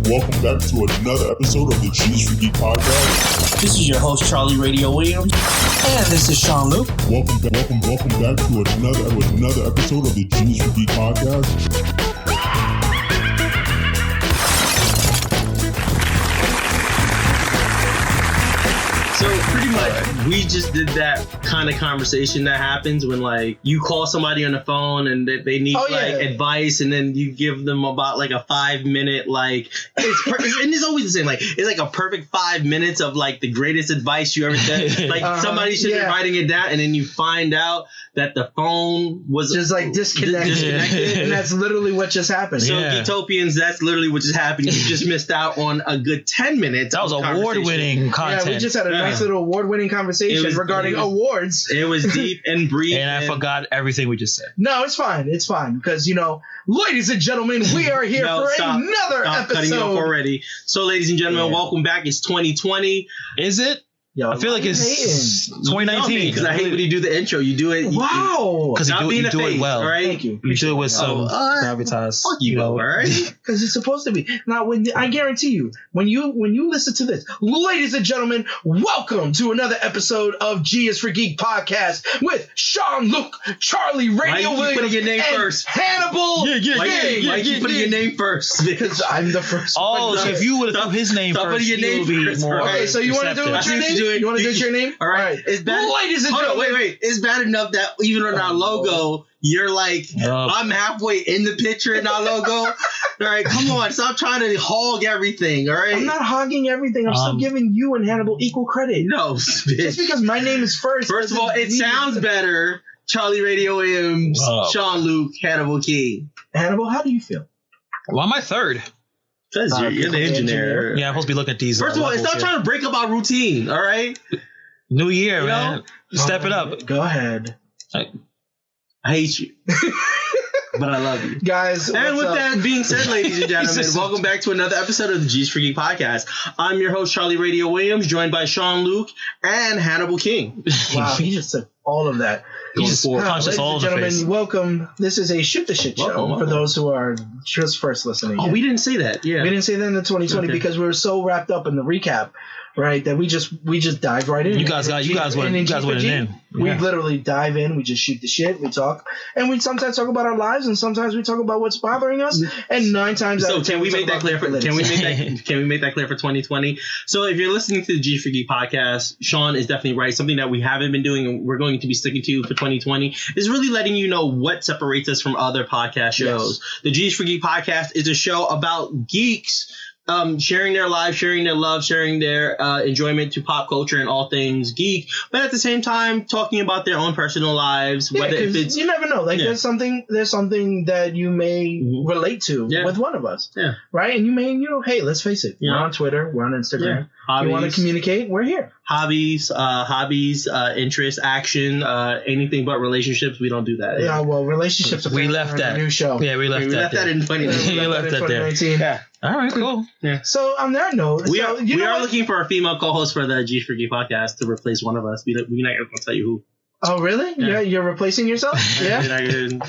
welcome back to another episode of the Geeks for Geeks podcast. This is your host, Charlie Radio Williams, and this is Sean Luke. Welcome back to another episode of the Geeks for Geeks podcast. So pretty much, we just did that kind of conversation that happens when like you call somebody on the phone and they need advice, and then you give them about like a 5-minute and it's always the same. Like it's like a perfect 5 minutes of like the greatest advice you ever said. Like somebody should be writing it down, and then you find out that the phone was just like disconnected. And that's literally what just happened. So Geektopians, that's literally what just happened. You just missed out on a good 10 minutes. That was award-winning content. Yeah, we just had a nice little award-winning conversation regarding awards. It was deep and brief. And I forgot everything we just said. No, it's fine. It's fine. Because, ladies and gentlemen, we are here for another episode. Cutting it off already. So, ladies and gentlemen, welcome back. It's 2020. Is it? Yo, I feel like it's 2019 because I hate when you do the intro. You do it. Wow. Because you do it well. All right? Thank you. You do it with some gravitas. Fuck you, all right? Because it's supposed to be. Now, I guarantee you, when you listen to this, ladies and gentlemen, welcome to another episode of G is for Geek podcast with Sean Luke, Charlie Radio Williams, putting your name first? Hannibal. Why you putting your name first? Because I'm the first. Oh, so if you would have put his name first, your name first. Okay, so you want to do it with your name? You want to do it your name? All right. It's bad. Ladies and gentlemen. Wait. It's bad enough that even on our logo, you're like, I'm halfway in the picture in our logo. All right, come on. Stop trying to hog everything, all right? I'm not hogging everthing. I'm still giving you and Hannibal equal credit. No, just because my name is first. First of all, it sounds better. Charlie Radio Williams, Sean Luke, Hannibal King. Hannibal, how do you feel? Well, I'm third. Because you're the engineer. Yeah, I'm supposed to be looking at these. First of all, stop trying to break up our routine, all right? New year, man. Step it up. Go ahead. I hate you. But I love you. Guys, and with that being said, ladies and gentlemen, welcome back to another episode of the G's for Geek podcast. I'm your host, Charlie Radio Williams, joined by Sean Luke and Hannibal King. Wow, he just said all of that. Ladies and gentlemen, welcome. This is a Shoot the Shit show for those who are just first listening. Oh, we didn't say that. Yeah, we didn't say that in the 2020 because we were so wrapped up in the recap, right? That we just dive right in. You guys went in. We literally dive in. We just shoot the shit. We talk, and we sometimes talk about our lives, and sometimes we talk about what's bothering us. And 9 times out of 10, can we make that clear for 2020? So if you're listening to the G for Geek podcast, Sean is definitely right. Something that we haven't been doing and we're going to be sticking to for 2020 is really letting you know what separates us from other podcast shows. Yes. The G's for Geek podcast is a show about geeks. Sharing their lives, sharing their love, sharing their enjoyment to pop culture and all things geek, but at the same time talking about their own personal lives. Yeah, whether if it's, you never know. Like there's something that you may relate to with one of us, right? And you may, hey, let's face it, we're on Twitter, we're on Instagram. Hobbies, you want to communicate? We're here. Hobbies, interests, action, anything but relationships. We don't do that. Yeah, well, relationships. We left that new show. Yeah, we left that in 2019. We left that there. Yeah. All right, cool. Yeah. So on that note, we are looking for a female co-host for the G for Geek podcast to replace one of us. We're not going to tell you who. Oh, really? Yeah, you're replacing yourself? Yeah.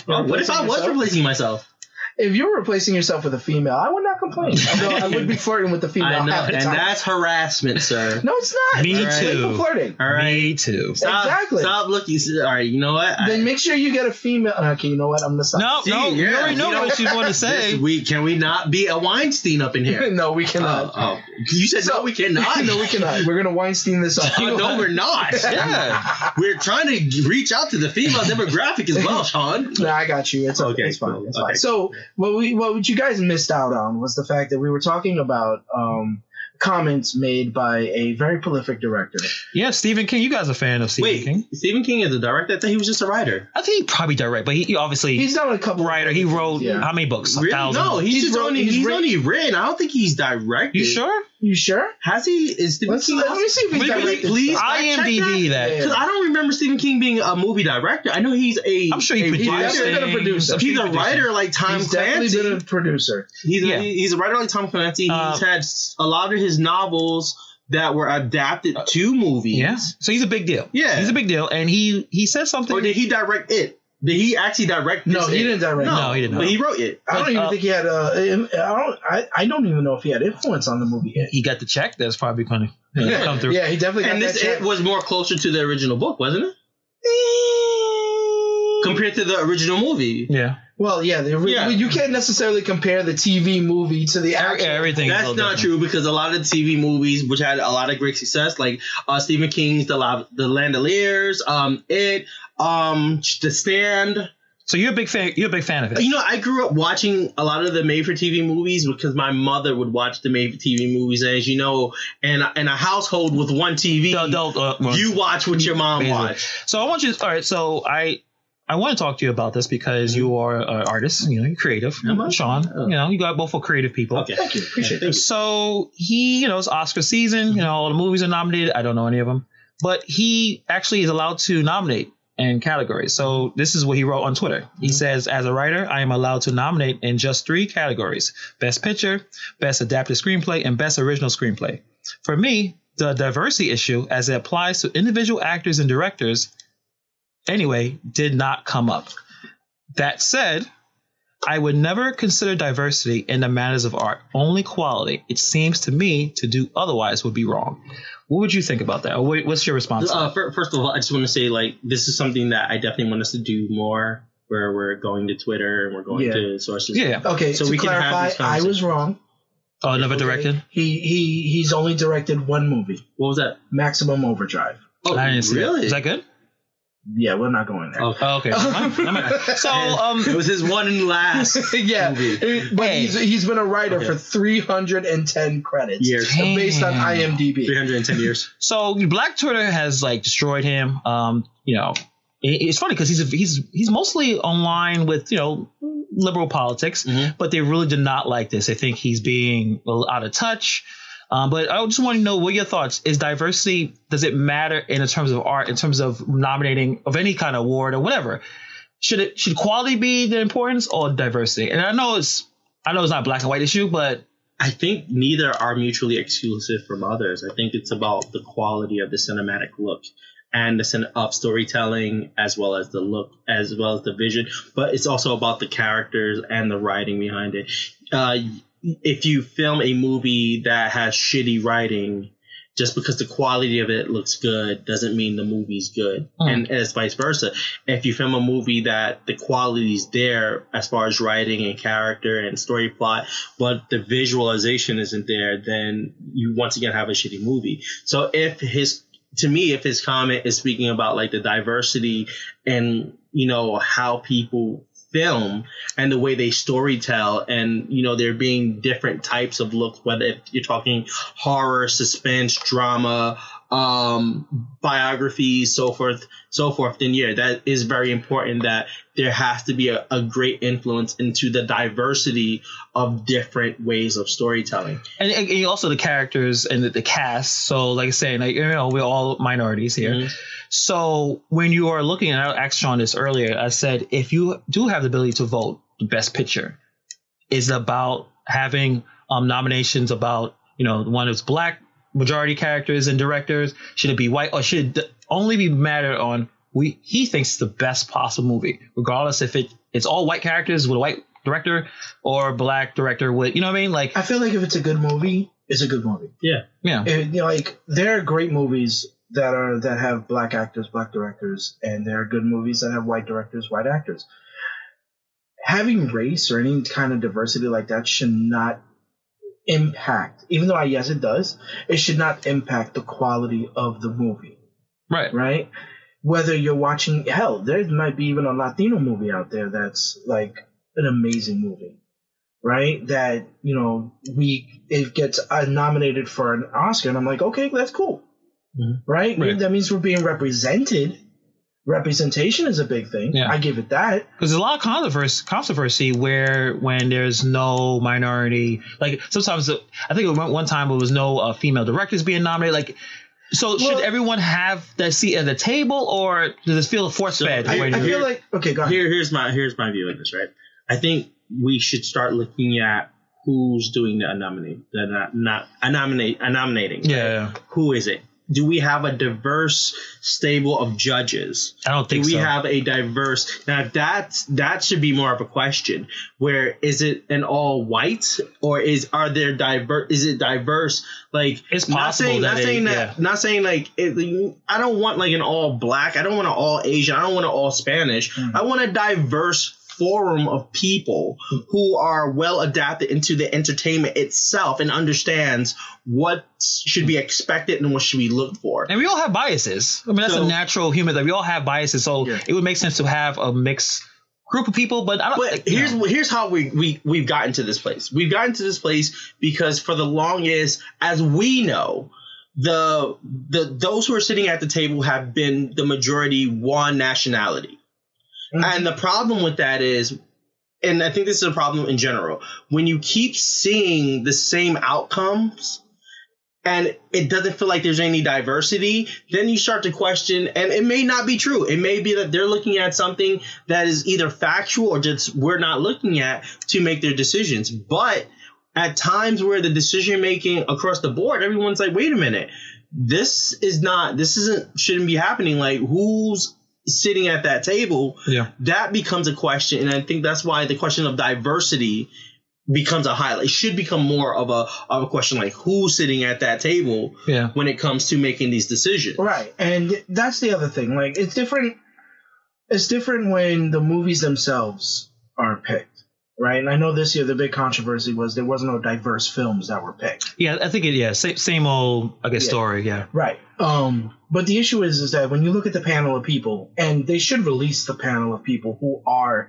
What if I was replacing myself? If you were replacing yourself with a female, I would not complain. Although I would be flirting with the female. I know, half the time. And that's harassment, sir. No, it's not. Me too. Flirting. All right. Me too. Exactly. Stop looking. All right, you know what? Then make sure you get a female. Okay, you know what? I'm gonna stop. No, you already know what you want to say. Can we not be a Weinstein up in here? No, we cannot. You said no, we cannot. No, we cannot. We're gonna Weinstein this up. No, we're not. Yeah. We're trying to reach out to the female demographic as well, Sean. No, I got you. It's okay. It's fine. Cool. It's fine. So what you guys missed out on was the fact that we were talking about comments made by a very prolific director. Yeah, Stephen King. You guys are a fan of Stephen King? Stephen King is a director? I thought he was just a writer. I think he probably direct, but he obviously he's done a couple. Writer. He wrote how many books? Really? 1,000. No, he's only written. I don't think he's directed. You sure? You sure? Has he? Is Stephen King? Let me see if he's directed. Please IMDb that. Because I don't remember Stephen King being a movie director. I know he's I'm sure he produced. He's definitely been a producer. He's a writer like Tom Clancy. He's definitely been a producer. He's a writer like Tom Clancy. He's had a lot of his novels that were adapted to movies. Yeah. So he's a big deal. Yeah. He's a big deal. And he said something. Or did he direct it? Did he actually direct this? No, he didn't direct. No, he didn't. But he wrote it. I don't even think he had I don't even know if he had influence on the movie yet. He got the check. That's probably going to come through. Yeah, he definitely got And this that check. it was more closer to the original book, wasn't it? Compared to the original movie. Yeah. Well, yeah, you can't necessarily compare the TV movie to the actual. Everything. That's not true because a lot of the TV movies, which had a lot of great success, like Stephen King's The Landoliers, The Stand. So you're a big fan. You're a big fan of it. You know, I grew up watching a lot of the made-for-TV movies because my mother would watch the made-for-TV movies. And as you know, in a household with one TV, you watch what your mom watched. So I want you. All right. So I want to talk to you about this because you are an artist. You know, you're creative. Sean, you know, you got both for creative people. Okay, Thank you. Appreciate it. So it's Oscar season. You know, all the movies are nominated. I don't know any of them, but he actually is allowed to nominate in categories. So this is what he wrote on Twitter. He says, as a writer, I am allowed to nominate in just 3 categories: Best Picture, Best Adapted Screenplay, and Best Original Screenplay. For me, the diversity issue, as it applies to individual actors and directors, anyway, did not come up. That said, I would never consider diversity in the matters of art, only quality. It seems to me to do otherwise would be wrong. What would you think about that? Or what's your response? First of all, I just want to say, like, this is something that I definitely want us to do more, where we're going to Twitter and we're going to sources. Yeah. Okay, so to we clarify, can have this I was wrong. Oh, never directed? He's only directed one movie. What was that? Maximum Overdrive. Oh, I didn't see really? That. Is that good? Yeah, we're not going there. Okay. So, it was his one and last movie. But he's been a writer for 310 credits. Years. Based on IMDb. 310 years. So Black Twitter has like destroyed him. You know, it's funny because he's mostly online with, you know, liberal politics, but they really did not like this. They think he's being a little out of touch. But I just want to know what your thoughts is. Diversity, does it matter in terms of art, in terms of nominating of any kind of award or whatever? Should quality be the importance or diversity? And I know it's not a black and white issue, but I think neither are mutually exclusive from others. I think it's about the quality of the cinematic look and of storytelling, as well as the look, as well as the vision. But it's also about the characters and the writing behind it. If you film a movie that has shitty writing, just because the quality of it looks good doesn't mean the movie's good. And it's vice versa. If you film a movie that the quality's there as far as writing and character and story plot, but the visualization isn't there, then you once again have a shitty movie. So if his comment is speaking about like the diversity and, you know, how people film and the way they storytell, and, you know, there being different types of looks, whether if you're talking horror, suspense, drama, biographies, so forth, then yeah, that is very important, that there has to be a great influence into the diversity of different ways of storytelling. And also the characters and the cast. So like I say, like, you know, we're all minorities here. So when you are looking, and I asked Sean this earlier, I said, if you do have the ability to vote the best picture, is it about having nominations about, you know, one is black majority characters and directors? Should it be white, or should it only be matter on he thinks it's the best possible movie, regardless if it's all white characters with a white director or black director with, you know what I mean? Like, I feel like if it's a good movie, it's a good movie. Yeah. You know, like, there are great movies that have black actors, black directors, and there are good movies that have white directors, white actors. Having race or any kind of diversity like that should not impact, even though yes it does, it should not impact the quality of the movie. Right? Whether you're watching, hell, there might be even a Latino movie out there that's like an amazing movie, right? That, you know, it gets nominated for an Oscar, and I'm like, okay, that's cool. Right? That means we're being represented. Representation is a big thing. Yeah. I give it that. Because there's a lot of controversy when there's no minority. Like, sometimes, I think one time it was no female directors being nominated. Like, so should everyone have that seat at the table, or does it feel force-fed? I feel like, okay, go ahead. Here's my view of this, right? I think we should start looking at who's doing the nominating. Yeah. Right? Who is it? do we have a diverse stable of judges? I don't think so. Do we have a diverse? Now that should be more of a question. Where is it an all white or is it diverse? Like it's possible not saying like I don't want like an all black. I don't want an all Asian. I don't want an all Spanish. I want a diverse forum of people who are well adapted into the entertainment itself and understands what should be expected and what should be looked for. And we all have biases. I mean, that's a natural human that we all have biases. So it would make sense to have a mixed group of people. But I don't. But here's how we've gotten to this place. We've gotten to this place because for the longest, as we know, those who are sitting at the table have been the majority one nationality. And the problem with that is, and I think this is a problem in general, when you keep seeing the same outcomes and it doesn't feel like there's any diversity, then you start to question, and it may not be true. It may be that they're looking at something that is either factual or just we're not looking at to make their decisions. But at times where the decision making across the board, everyone's like, wait a minute, shouldn't be happening. Like, who's sitting at that table? That becomes a question, and I think that's why the question of diversity becomes a highlight. It should become more of a question, like who's sitting at that table when it comes to making these decisions. Right, and that's the other thing. Like, it's different when the movies themselves are picked. Right, and I know this year the big controversy was there wasn't no diverse films that were picked. Yeah, I think same old story. Yeah, right. But the issue is that when you look at the panel of people, and they should release the panel of people who are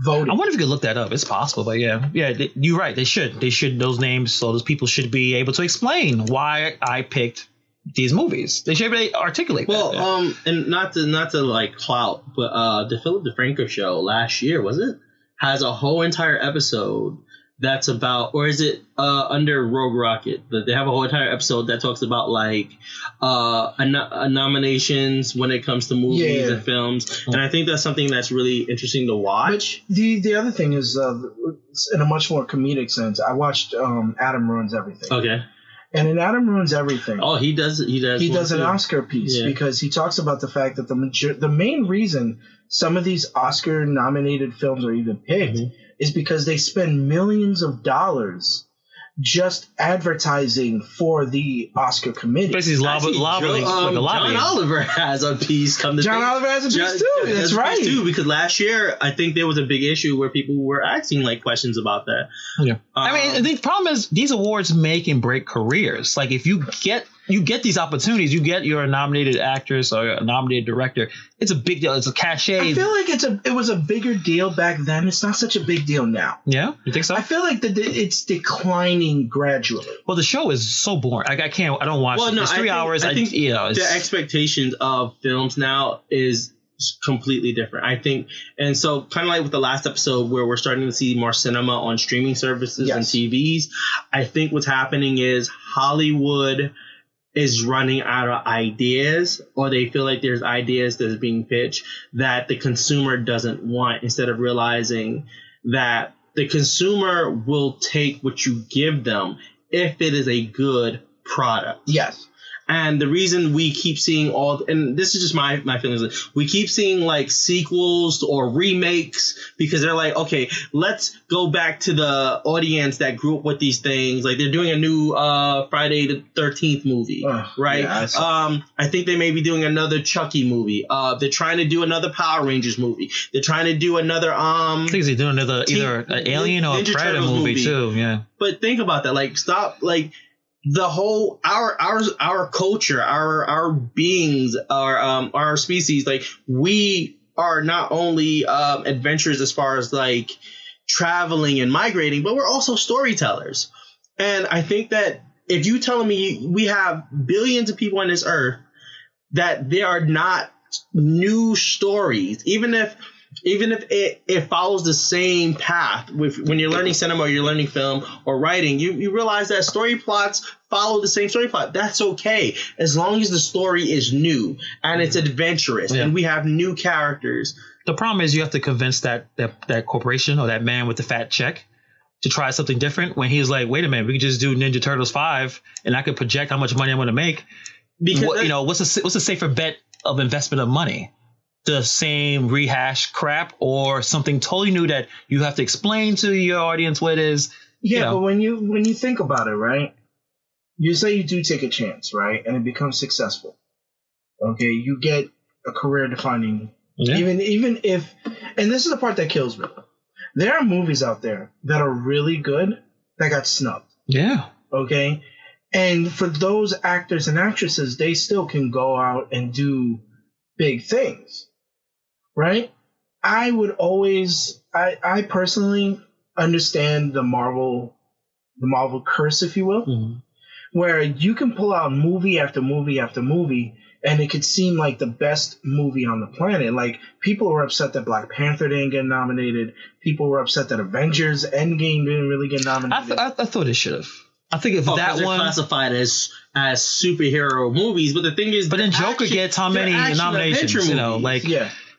voting. I wonder if you could look that up. It's possible, but you're right. They should. Those names, so those people should be able to explain why I picked these movies. They should be able to articulate. Well, and not to like clout, but the Philip DeFranco show last year, was it? Has a whole entire episode that's about, or is it under Rogue Rocket? But they have a whole entire episode that talks about like nominations when it comes to movies and films, and I think that's something that's really interesting to watch. But the other thing is, in a much more comedic sense, I watched Adam Ruins Everything. Okay. And in Adam Ruins Everything, he does an Oscar piece because he talks about the fact that the main reason some of these Oscar-nominated films are even picked is because they spend millions of dollars just advertising for the Oscar committee. Basically, lobbying like a lobby. John Oliver has a piece. John Oliver has a piece too. That's right. Too, because last year I think there was a big issue where people were asking like questions about that. Yeah, I mean, the problem is these awards make and break careers. Like if you get these opportunities, you get your nominated actress or a nominated director. It's a big deal. It's a cachet. I feel like it was a bigger deal back then. It's not such a big deal now. Yeah, you think so? I feel like it's declining gradually. Well, the show is so boring. I don't watch it. It's 3 hours. I think the expectations of films now is completely different, I think. And so kind of like with the last episode where we're starting to see more cinema on streaming services and TVs, I think what's happening is Hollywood is running out of ideas, or they feel like there's ideas that's being pitched that the consumer doesn't want, instead of realizing that the consumer will take what you give them if it is a good product. Yes. And the reason we keep seeing and this is just my feelings, we keep seeing like sequels or remakes because they're like, okay, let's go back to the audience that grew up with these things. Like they're doing a new Friday the 13th movie, right? Yeah, I think they may be doing another Chucky movie. They're trying to do another Power Rangers movie. They're trying to do another I think they're doing another either an Alien or a Predator movie too. Yeah. But think about that. Like stop. Like the whole our culture, our beings, our species, like we are not only adventurers as far as like traveling and migrating, but we're also storytellers. And I think that if you telling me we have billions of people on this earth, that there are not new stories, even if it follows the same path when you're learning cinema or you're learning film or writing, you realize that story plots follow the same story plot. That's okay, as long as the story is new and it's adventurous and we have new characters. The problem is you have to convince that corporation or that man with the fat check to try something different when he's like, wait a minute, we can just do Ninja Turtles 5 and I could project how much money I'm going to make. what's a safer bet of investment of money? The same rehash crap or something totally new that you have to explain to your audience what it is? Yeah, but when you think about it, right? You say you do take a chance, right? And it becomes successful. Okay, you get a career defining. Yeah. Even if, and this is the part that kills me. There are movies out there that are really good that got snubbed. Yeah. Okay? And for those actors and actresses, they still can go out and do big things. Right? I personally understand the Marvel curse, if you will, where you can pull out movie after movie after movie, and it could seem like the best movie on the planet. Like, people were upset that Black Panther didn't get nominated. People were upset that Avengers Endgame didn't really get nominated. I thought it should have. I think if that one classified as superhero movies, but the thing is, but then Joker gets how many nominations?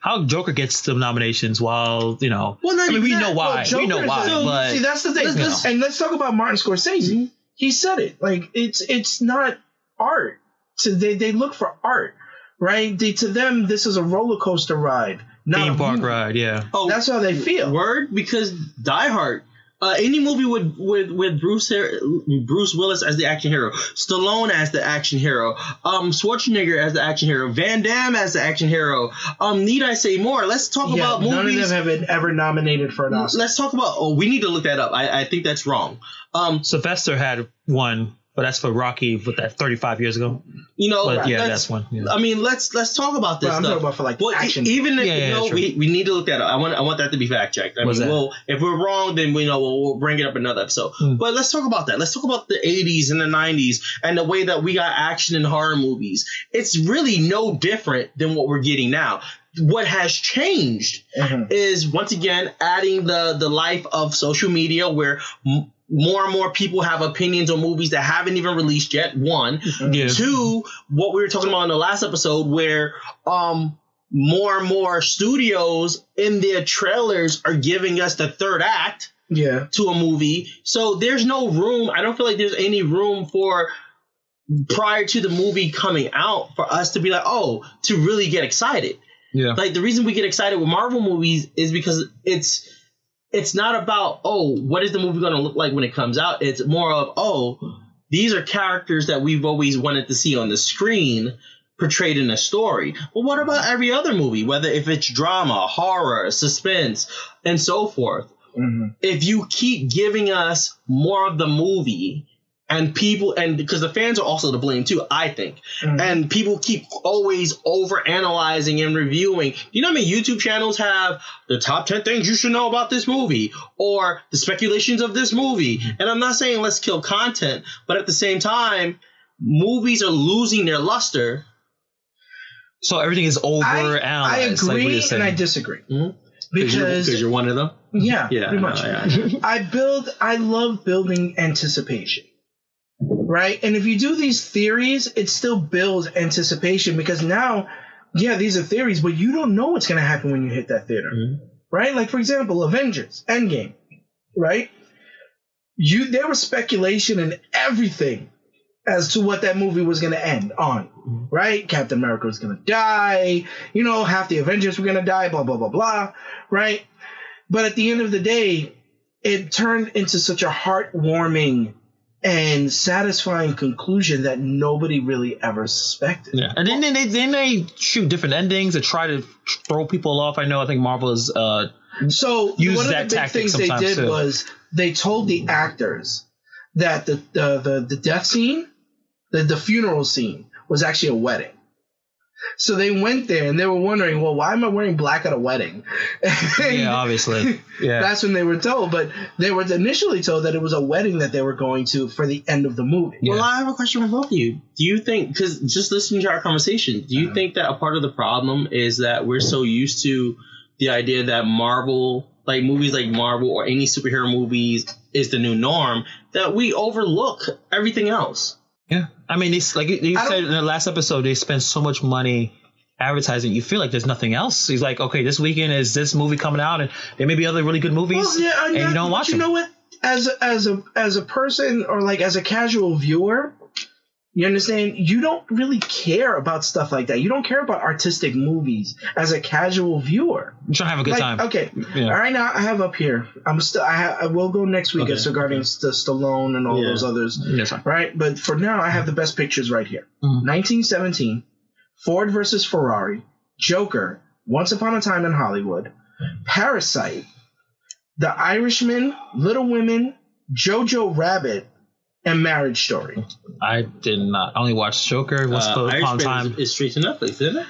How Joker gets the nominations while we know why. We know why. But see, that's the thing. And let's talk about Martin Scorsese. Mm-hmm. He said it. Like, it's not art. So they look for art, right? To them, this is a roller coaster ride, not theme a park movie. ride. Yeah. Oh, that's how they feel. Word, because Die Hard. Any movie with Bruce Willis as the action hero, Stallone as the action hero, Schwarzenegger as the action hero, Van Damme as the action hero. Need I say more? Let's talk about movies. None of them have been ever nominated for an Oscar. Let's talk about. Oh, we need to look that up. I think that's wrong. Sylvester had one. But that's for Rocky with that 35 years ago. That's one. Yeah. I mean, let's talk about this. I'm talking about for action. Even if we need to look that up. I want that to be fact checked. If we're wrong, then we'll bring it up in another episode. But let's talk about that. Let's talk about the 80s and the 90s and the way that we got action in horror movies. It's really no different than what we're getting now. What has changed is, once again, adding the life of social media, where more and more people have opinions on movies that haven't even released yet. One. Yeah. Two, what we were talking about in the last episode, where more and more studios in their trailers are giving us the third act to a movie. So there's no room. I don't feel like there's any room for, prior to the movie coming out, for us to be like, to really get excited. Yeah. Like, the reason we get excited with Marvel movies is because it's not about, what is the movie going to look like when it comes out? It's more of, these are characters that we've always wanted to see on the screen portrayed in a story. Well, what about every other movie, whether if it's drama, horror, suspense, and so forth? Mm-hmm. If you keep giving us more of the movie, and because the fans are also to blame too, I think. Mm-hmm. And people keep always over-analyzing and reviewing. You know how many YouTube channels have the top 10 things you should know about this movie, or the speculations of this movie? And I'm not saying let's kill content, but at the same time, movies are losing their luster. So everything is over-analyzed. I agree and I disagree. Mm-hmm. Because you're one of them? Yeah, pretty much. I love building anticipation. Right? And if you do these theories, it still builds anticipation, because now, these are theories, but you don't know what's going to happen when you hit that theater. Mm-hmm. Right? Like, for example, Avengers Endgame. Right? There was speculation and everything as to what that movie was going to end on. Mm-hmm. Right? Captain America was going to die. Half the Avengers were going to die, blah, blah, blah, blah. Right? But at the end of the day, it turned into such a heartwarming and satisfying conclusion that nobody really ever suspected. Yeah, and then they shoot different endings to try to throw people off. I think Marvel is so use one of that the big things they did was they told the actors that the death scene, the funeral scene, was actually a wedding. So they went there and they were wondering, well, why am I wearing black at a wedding? Yeah, obviously. Yeah. That's when they were told. But they were initially told that it was a wedding that they were going to for the end of the movie. Well, I have a question for both of you. Do you think, because just listening to our conversation, do you think that a part of the problem is that we're so used to the idea that Marvel, like movies like Marvel or any superhero movies, is the new norm, that we overlook everything else? Yeah. I mean, it's like you said in the last episode, they spend so much money advertising. You feel like there's nothing else. He's like, okay, this weekend is this movie coming out, and there may be other really good movies, and you don't watch them. You know what? As a person, or like as a casual viewer, You understand? You don't really care about stuff like that. You don't care about artistic movies as a casual viewer. I'm trying to have a good time. Okay. Yeah. All right, now I have up here. I will go next week regarding Stallone and all those others. Yes, right? But for now, I have the best pictures right here. 1917, Ford versus Ferrari, Joker, Once Upon a Time in Hollywood, Parasite, The Irishman, Little Women, Jojo Rabbit, and Marriage Story. I did not. I only watched Joker. Once Upon a Time. Is straight to Netflix, isn't it?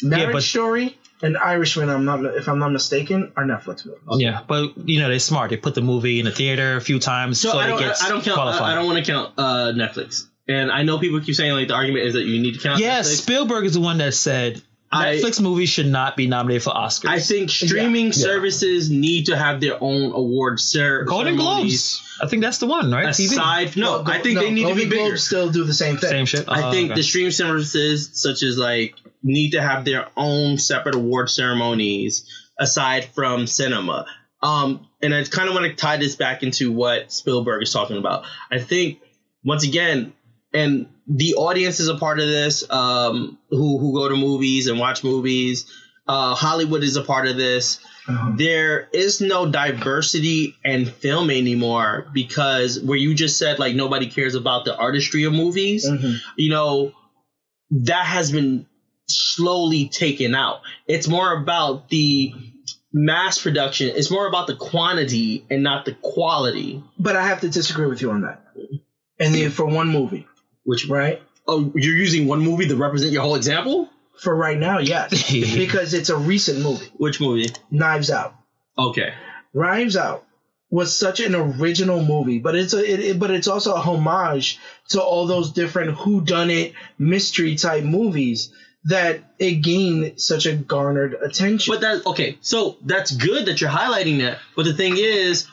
Marriage Story and Irishman, if I'm not mistaken, are Netflix movies. Yeah, but they're smart. They put the movie in the theater a few times, so I it gets qualified. I don't want to count Netflix. And I know people keep saying like the argument is that you need to count. Yeah, Netflix. Spielberg is the one that said Netflix movies should not be nominated for Oscars. I think streaming services need to have their own award ceremonies. Golden Globes. I think that's the one, right? I think they need to be bigger. Golden Globes still do the same thing. Same shit. I think the streaming services, such as need to have their own separate award ceremonies aside from cinema. And I kind of want to tie this back into what Spielberg is talking about. I think once again, and the audience is a part of this, who go to movies and watch movies. Hollywood is a part of this. There is no diversity in film anymore because where you just said like nobody cares about the artistry of movies, that has been slowly taken out. It's more about the mass production. It's more about the quantity and not the quality. But I have to disagree with you on that. And then for one movie. Which, right? Oh, you're using one movie to represent your whole example? For right now, yes. Because it's a recent movie. Which movie? Knives Out. Okay. Knives Out was such an original movie, but it's also a homage to all those different whodunit mystery type movies that it gained such a garnered attention. But so that's good that you're highlighting that. But the thing is,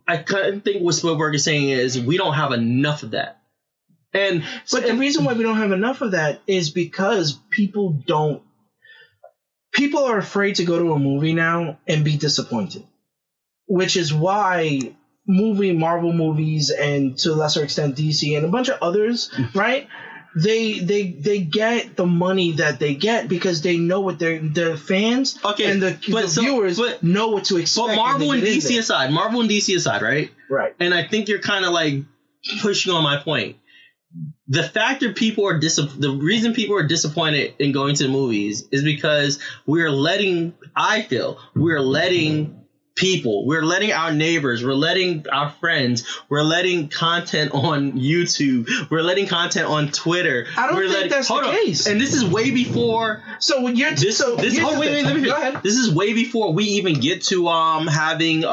I kind of think what Spielberg is saying is we don't have enough of that. But the reason why we don't have enough of that is because people are afraid to go to a movie now and be disappointed, which is why Marvel movies and to a lesser extent DC and a bunch of others, right? They get the money that they get because they know what their fans and the viewers know what to expect. But Marvel and DC aside, right? Right. And I think you're kind of like pushing on my point. The fact that the reason people are disappointed in going to the movies is because we're letting people, we're letting our neighbors, we're letting our friends, we're letting content on YouTube, we're letting content on Twitter. I don't think that's the case. And this is way before. So when you're this, so this wait, let me go ahead. This is way before we even get to having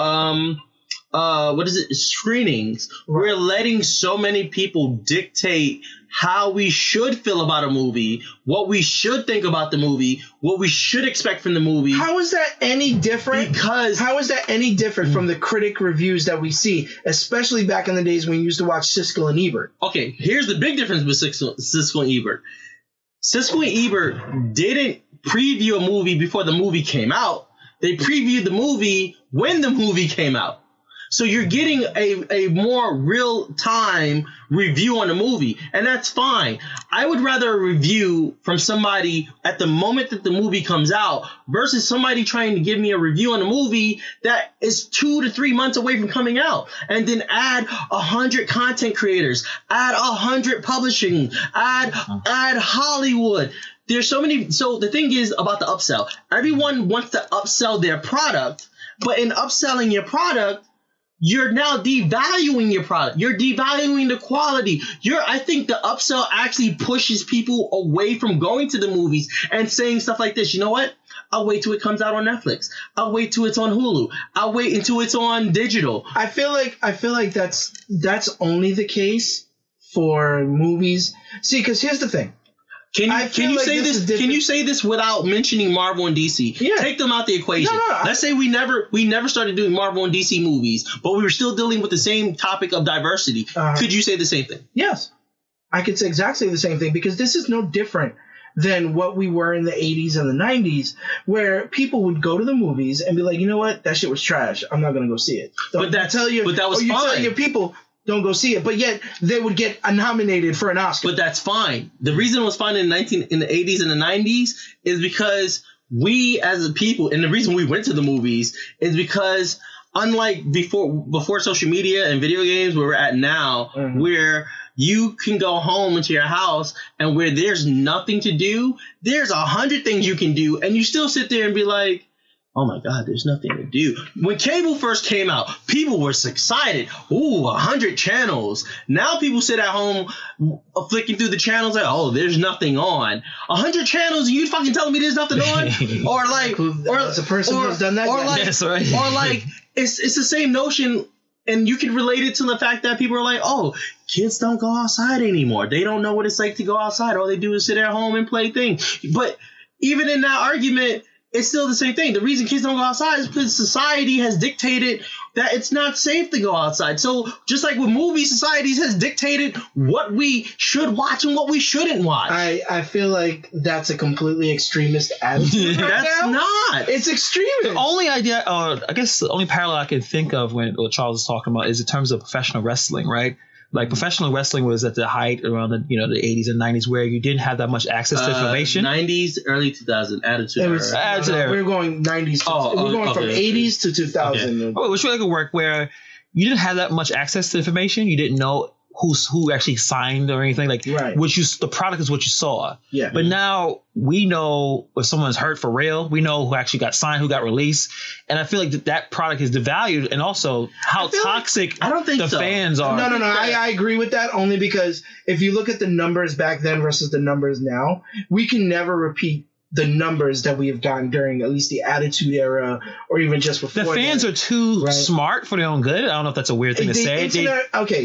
screenings. Right. We're letting so many people dictate how we should feel about a movie, what we should think about the movie, what we should expect from the movie. How is that any different? How is that any different from the critic reviews that we see, especially back in the days when you used to watch Siskel and Ebert? Okay, here's the big difference with Siskel and Ebert. Siskel and Ebert didn't preview a movie before the movie came out. They previewed the movie when the movie came out. So you're getting a more real-time review on the movie, and that's fine. I would rather a review from somebody at the moment that the movie comes out versus somebody trying to give me a review on a movie that is 2 to 3 months away from coming out, and then add 100 content creators, add 100 publishing, add Hollywood. There's so many. So the thing is about the upsell. Everyone wants to upsell their product, but in upselling your product, you're now devaluing your product. You're devaluing the quality. I think the upsell actually pushes people away from going to the movies and saying stuff like this. You know what? I'll wait till it comes out on Netflix. I'll wait till it's on Hulu. I'll wait until it's on digital. I feel like that's only the case for movies. See, because here's the thing. Can you say this without mentioning Marvel and DC? Yeah. Take them out the equation. No, let's say we never started doing Marvel and DC movies, but we were still dealing with the same topic of diversity. Could you say the same thing? Yes. I could say exactly the same thing because this is no different than what we were in the 80s and the 90s where people would go to the movies and be like, you know what? That shit was trash. I'm not going to go see it. So but that was fine. You tell your people, don't go see it. But yet they would get nominated for an Oscar. But that's fine. The reason it was fine in the 80s and the 90s is because we as a people, and the reason we went to the movies is because unlike before social media and video games where we're at now, where you can go home into your house and where there's nothing to do, there's 100 things you can do, and you still sit there and be like, oh my God, there's nothing to do. When cable first came out, people were excited. Ooh, 100 channels. Now people sit at home flicking through the channels like, oh, there's nothing on. 100 channels, and you fucking telling me there's nothing on? Or like, as a person who's done that, or like, yes, right. or like, it's the same notion. And you can relate it to the fact that people are like, oh, kids don't go outside anymore. They don't know what it's like to go outside. All they do is sit at home and play things. But even in that argument, it's still the same thing. The reason kids don't go outside is because society has dictated that it's not safe to go outside. So just like with movies, society has dictated what we should watch and what we shouldn't watch. I feel like that's a completely extremist attitude. That's not. It's extremist. The only idea, I guess the only parallel I can think of what Charles is talking about is in terms of professional wrestling, right? Like professional wrestling was at the height around the 80s and 90s where you didn't have that much access to information. 90s, early 2000s, attitude era. We were going 90s. We're going from 80s to 2000. Okay. Which really could work where you didn't have that much access to information. You didn't know who actually signed or anything like right. The product is what you saw. Yeah. But now we know if someone's hurt for real. We know who actually got signed, who got released, and I feel like that product is devalued, and also how toxic I don't think the fans are. No. I agree with that only because if you look at the numbers back then versus the numbers now, we can never repeat the numbers that we have gotten during at least the Attitude Era or even just before. The fans are too smart for their own good. I don't know if that's a weird thing to say.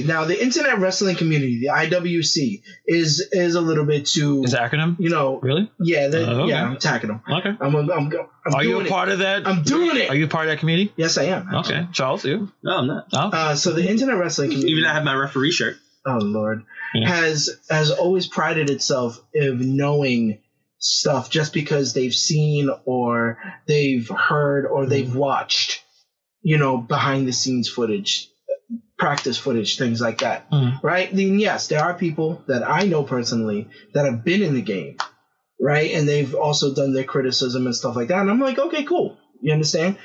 Now the Internet Wrestling Community, the IWC, is a little bit too. Is that acronym? Really? Yeah. Okay. Yeah, I'm attacking them. Okay. I'm are you a part of that? I'm doing it. Are you a part of that community? Yes, I am. Okay. Charles, you? No, I'm not. Oh. So the Internet Wrestling Community. Even I have my referee shirt. Oh Lord, has always prided itself of knowing stuff just because they've seen or they've heard or they've watched, behind the scenes footage, practice footage, things like that. Right? Then yes, there are people that I know personally that have been in the game, right? And they've also done their criticism and stuff like that. And I'm like, okay, cool. You understand?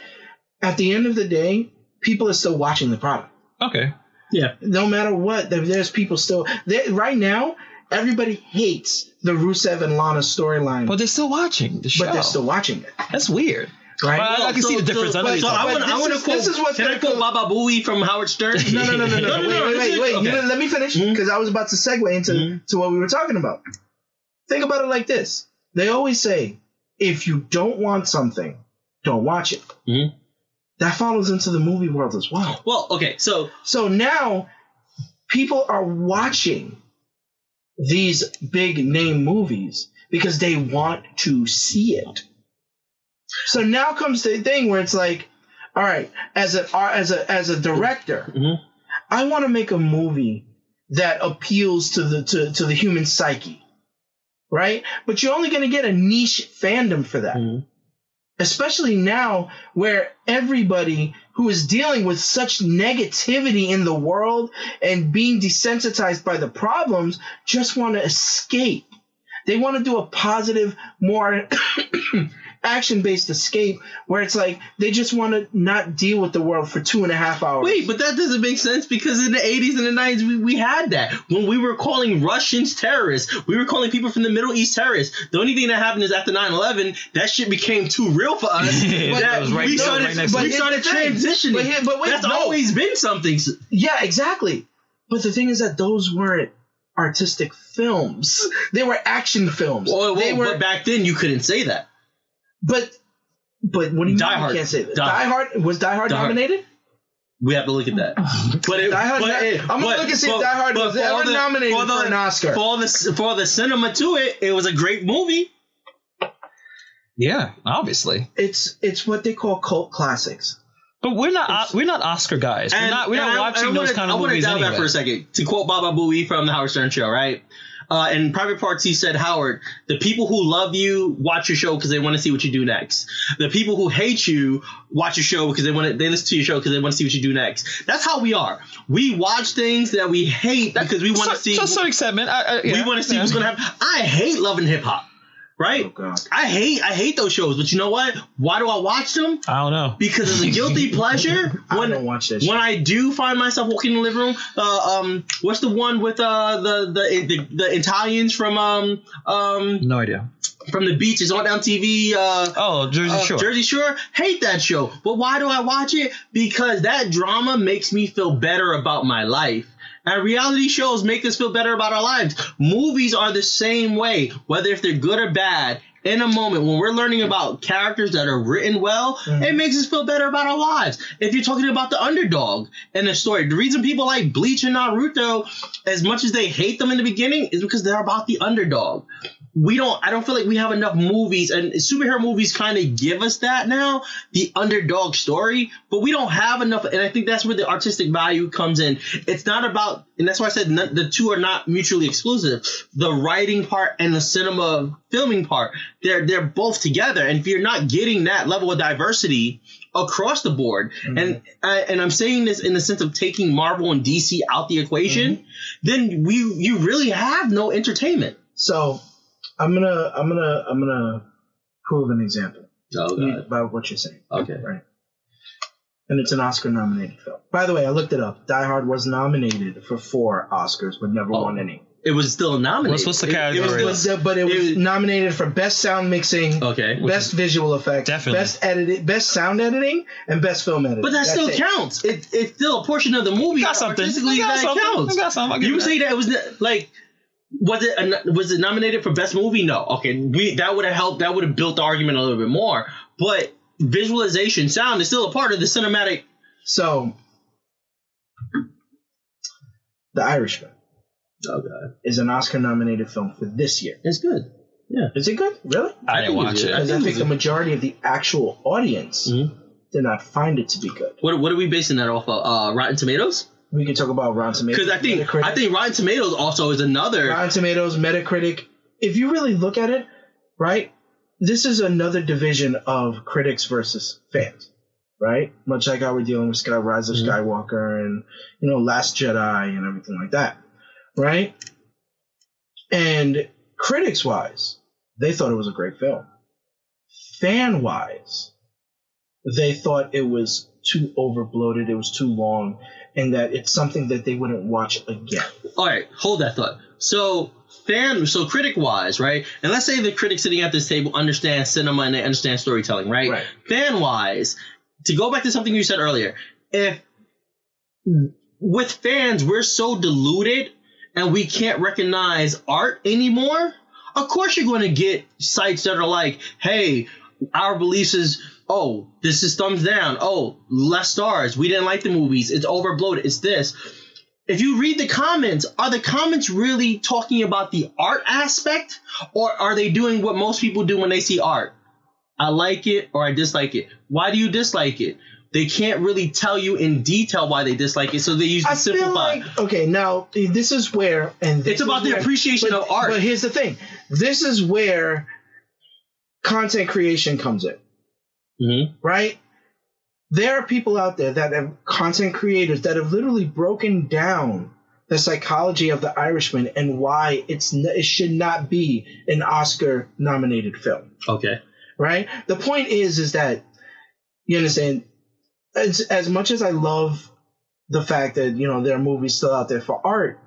At the end of the day, people are still watching the product. Okay. Yeah. No matter what, there's people still right now. Everybody hates the Rusev and Lana storyline. But they're still watching the show. But they're still watching it. That's weird. Right? Well, I can see the difference. I want to quote. This is what's Can I quote Baba Booey from Howard Stern? No. Wait. Okay. Let me finish because I was about to segue into what we were talking about. Think about it like this. They always say, if you don't want something, don't watch it. Mm-hmm. That follows into the movie world as well. Well, okay. So now people are watching these big name movies because they want to see it. So now comes the thing where it's like, all right, as a director, I want to make a movie that appeals to the human psyche, right? But you're only going to get a niche fandom for that. Especially now where everybody who is dealing with such negativity in the world and being desensitized by the problems just want to escape. They want to do a positive, more action-based escape where it's like they just want to not deal with the world for 2.5 hours. Wait, but that doesn't make sense because in the 80s and the 90s, we had that. When we were calling Russians terrorists, we were calling people from the Middle East terrorists. The only thing that happened is after 9/11, that shit became too real for us. We started transitioning. But wait, that's always been something. Yeah, exactly. But the thing is that those weren't artistic films. They were action films. But back then, you couldn't say that. But what do you mean you can't say that? Die Hard nominated? We have to look at that. I'm going to look and see if Die Hard was ever nominated for an Oscar. For the cinema to it, it was a great movie. Yeah, obviously. It's what they call cult classics. But we're not Oscar guys. We're not watching those kind of movies anyway. I want to dial back for a second. To quote Baba Booey from the Howard Stern show, right? in private parts, he said, Howard, the people who love you watch your show because they want to see what you do next. The people who hate you watch your show because they listen to your show because they want to see what you do next. That's how we are. We watch things that we hate because we want to see. To some extent, man. We want to see what's going to happen. I hate Love and Hip Hop. Right? Oh, God. I hate those shows, but you know what? Why do I watch them? I don't know. Because it's a guilty pleasure. I don't watch that shit. When I do find myself walking in the living room, what's the one with the Italians from no idea. From the beach? It's on down TV. Jersey Shore. Jersey Shore. Hate that show. But why do I watch it? Because that drama makes me feel better about my life. And reality shows make us feel better about our lives. Movies are the same way, whether if they're good or bad. In a moment, when we're learning about characters that are written well, it makes us feel better about our lives. If you're talking about the underdog in the story, the reason people like Bleach and Naruto, as much as they hate them in the beginning, is because they're about the underdog. I don't feel like we have enough movies, and superhero movies kind of give us that now, the underdog story, but we don't have enough, and I think that's where the artistic value comes in. It's not about, and that's why I said the two are not mutually exclusive. The writing part and the cinema filming part, they're both together, and if you're not getting that level of diversity across the board, and I'm saying this in the sense of taking Marvel and DC out the equation, then you really have no entertainment. So I'm gonna prove an example about what you're saying. Okay. Right. And it's an Oscar-nominated film. By the way, I looked it up. Die Hard was nominated for 4 Oscars, but never won any. It was still nominated. What's the category? It was nominated for Best Sound Mixing, Best Visual Effects, Best Sound Editing, and Best Film Editing. But that still counts. It's still a portion of the movie. Got something. Counts. Got something. You say that it was like. Was it nominated for Best Movie? No. Okay, that would have helped. That would have built the argument a little bit more. But visualization, sound is still a part of the cinematic. So, The Irishman. Oh God, is an Oscar-nominated film for this year. It's good. Yeah. Is it good? Really? I didn't watch it. Because I think the majority of the actual audience did not find it to be good. What are we basing that off of? Rotten Tomatoes? We can talk about Rotten Tomatoes. Because I think Rotten Tomatoes also is another. Rotten Tomatoes, Metacritic. If you really look at it, right, this is another division of critics versus fans, right? Much like how we're dealing with Rise of Skywalker and, Last Jedi and everything like that, right? And critics-wise, they thought it was a great film. Fan-wise, they thought it was too overbloated, it was too long, and that it's something that they wouldn't watch again. All right, hold that thought. So critic-wise, right? And let's say the critic sitting at this table understands cinema and they understand storytelling, right? Fan-wise, to go back to something you said earlier, if with fans we're so diluted and we can't recognize art anymore, of course you're going to get sites that are like, hey, our beliefs is, oh, this is thumbs down. Oh, less stars. We didn't like the movies. It's overbloated. It's this. If you read the comments, are the comments really talking about the art aspect, or are they doing what most people do when they see art? I like it or I dislike it. Why do you dislike it? They can't really tell you in detail why they dislike it, so they use the simplify. Okay, now this is where, and it's about the appreciation of art. But here's the thing: this is where content creation comes in. Right? There are people out there that have content creators that have literally broken down the psychology of The Irishman and why it should not be an Oscar-nominated film. Okay. Right? The point is that, you understand, as much as I love the fact that, there are movies still out there for art,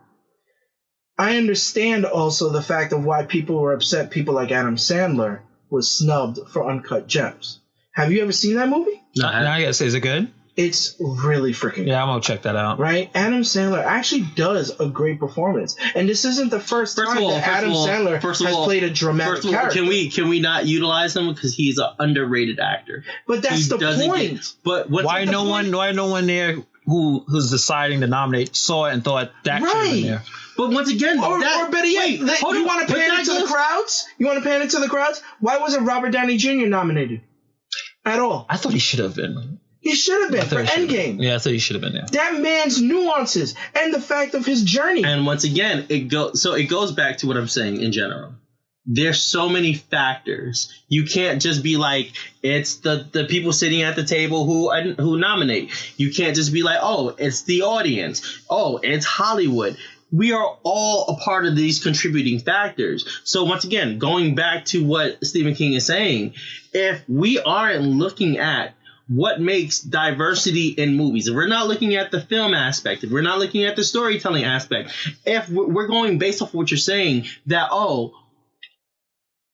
I understand also the fact of why people were upset. People like Adam Sandler was snubbed for Uncut Gems. Have you ever seen that movie? No, I guess. Is it good? It's really freaking good. Yeah, I'm going to check that out. Right? Adam Sandler actually does a great performance. And this isn't the first time that Adam Sandler has played a dramatic character. Can we not utilize him because he's an underrated actor? But that's the point. But why no one there who's deciding to nominate saw it and thought that should have been there? But once again, or better yet, you want to pander to the crowds? You want to pander to the crowds? Why wasn't Robert Downey Jr. nominated at all? I thought he should have been. He should have been for Endgame. Yeah, I thought he should have been there. That man's nuances and the fact of his journey. And once again, it goes back to what I'm saying in general. There's so many factors. You can't just be like, it's the people sitting at the table who nominate. You can't just be like, oh, it's the audience. Oh, it's Hollywood. We are all a part of these contributing factors. So once again, going back to what Stephen King is saying, if we aren't looking at what makes diversity in movies, if we're not looking at the film aspect, if we're not looking at the storytelling aspect, if we're going based off of what you're saying, that,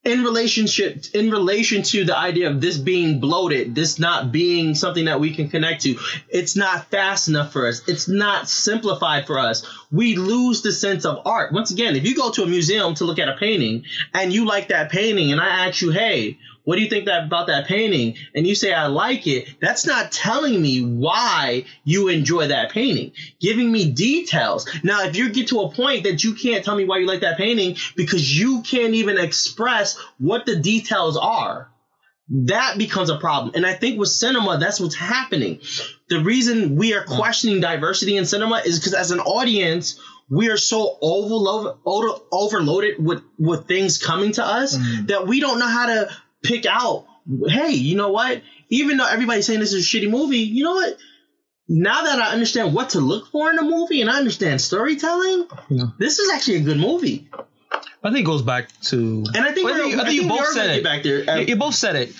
in relation to the idea of this being bloated, this not being something that we can connect to, it's not fast enough for us, it's not simplified for us, we lose the sense of art. Once again, if you go to a museum to look at a painting and you like that painting and I ask you, hey, what do you think about that painting? And you say, I like it. That's not telling me why you enjoy that painting, giving me details. Now, if you get to a point that you can't tell me why you like that painting because you can't even express what the details are, that becomes a problem. And I think with cinema, that's what's happening. The reason we are questioning diversity in cinema is because as an audience, we are so overloaded with things coming to us that we don't know how to pick out, hey, you know what? Even though everybody's saying this is a shitty movie, you know what? Now that I understand what to look for in a movie and I understand storytelling, this is actually a good movie. I think it goes back to... And I think you both said it. Back there. You both said it.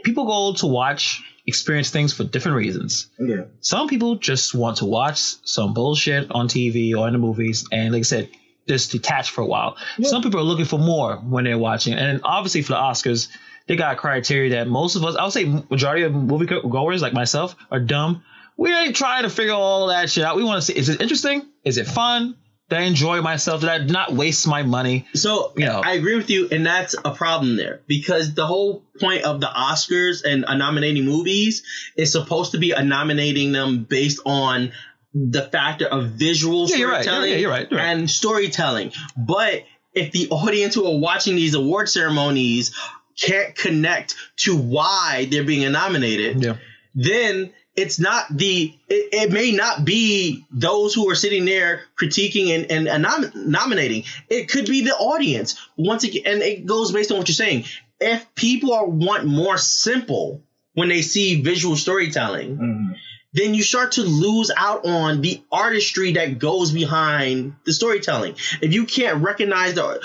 People go to watch, experience things for different reasons. Yeah. Some people just want to watch some bullshit on TV or in the movies, and like I said, just detach for a while. Yeah. Some people are looking for more when they're watching. And obviously for the Oscars, they got a criteria that most of us, I would say majority of movie goers like myself are dumb. We ain't trying to figure all that shit out. We want to see, is it interesting? Is it fun? Did I enjoy myself? Did I not waste my money? So I agree with you. And that's a problem there because the whole point of the Oscars and nominating movies is supposed to be nominating them based on the factor of visual storytelling you're right. and storytelling. But if the audience who are watching these award ceremonies can't connect to why they're being nominated, then it's not it may not be those who are sitting there critiquing and nominating. It could be the audience. Once again, and it goes based on what you're saying. If people want more simple when they see visual storytelling, then you start to lose out on the artistry that goes behind the storytelling. If you can't recognize the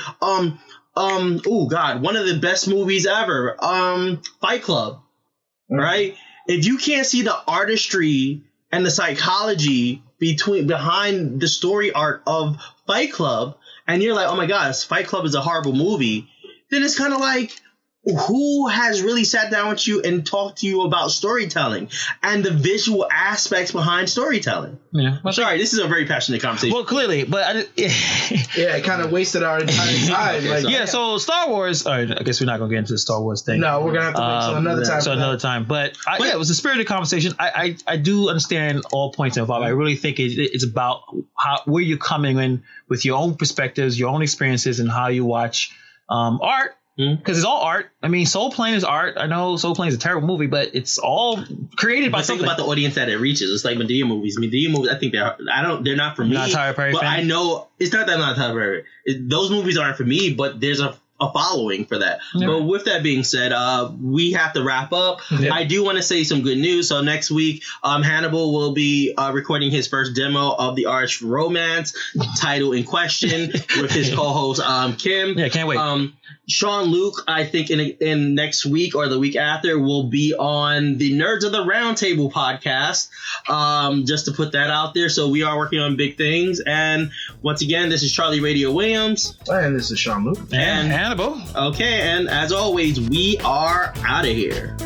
one of the best movies ever, Fight Club, right? If you can't see the artistry and the psychology behind the story art of Fight Club, and you're like, oh my gosh, Fight Club is a horrible movie, then it's kind of like, who has really sat down with you and talked to you about storytelling and the visual aspects behind storytelling? Yeah, sorry, this is a very passionate conversation. Well, clearly, but it kind of wasted our entire time. So Star Wars. All right, I guess we're not gonna get into the Star Wars thing. No, we're gonna have to wait till another time. So another time. But it was a spirited conversation. I do understand all points involved. I really think it's about where you're coming in with your own perspectives, your own experiences, and how you watch art. Because it's all art. I mean, Soul Plane is art. I know Soul Plane is a terrible movie, but it's all created by something. Think about the audience that it reaches. It's like Medea movies. I think they're not for me. Not a Tyler Perry but fan? I know it's not that I'm not Tyler Perry. Those movies aren't for me, but there's a following for that. Yeah. But with that being said, we have to wrap up. Yeah. I do want to say some good news. So next week, Hannibal will be recording his first demo of the Arch Romance, title in question, with his co-host Kim. Yeah, can't wait. Sean Luke, I think in next week or the week after, will be on the Nerds of the Roundtable podcast, just to put that out there. So we are working on big things. And once again, this is Charlie Radio Williams. And this is Sean Luke. And Hannibal. Okay, and as always, we are out of here.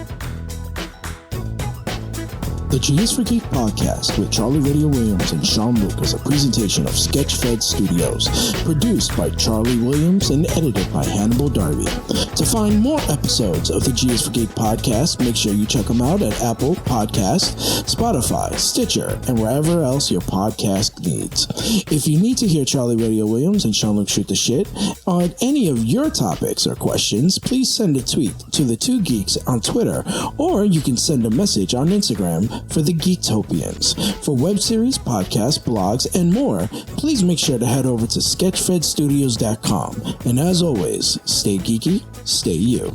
The G is for Geek podcast with Charlie Radio Williams and Sean Luke is a presentation of Sketchfed Studios, produced by Charlie Williams and edited by Hannibal Darby. To find more episodes of the G is for Geek podcast, make sure you check them out at Apple Podcasts, Spotify, Stitcher, and wherever else your podcasts needs. If you need to hear Charlie Radio Williams and Sean Luke shoot the shit on any of your topics or questions, please send a tweet to the Two Geeks on Twitter, or you can send a message on Instagram for the Geektopians. For web series, podcasts, blogs, and more, please make sure to head over to sketchfedstudios.com. And as always, stay geeky, stay you.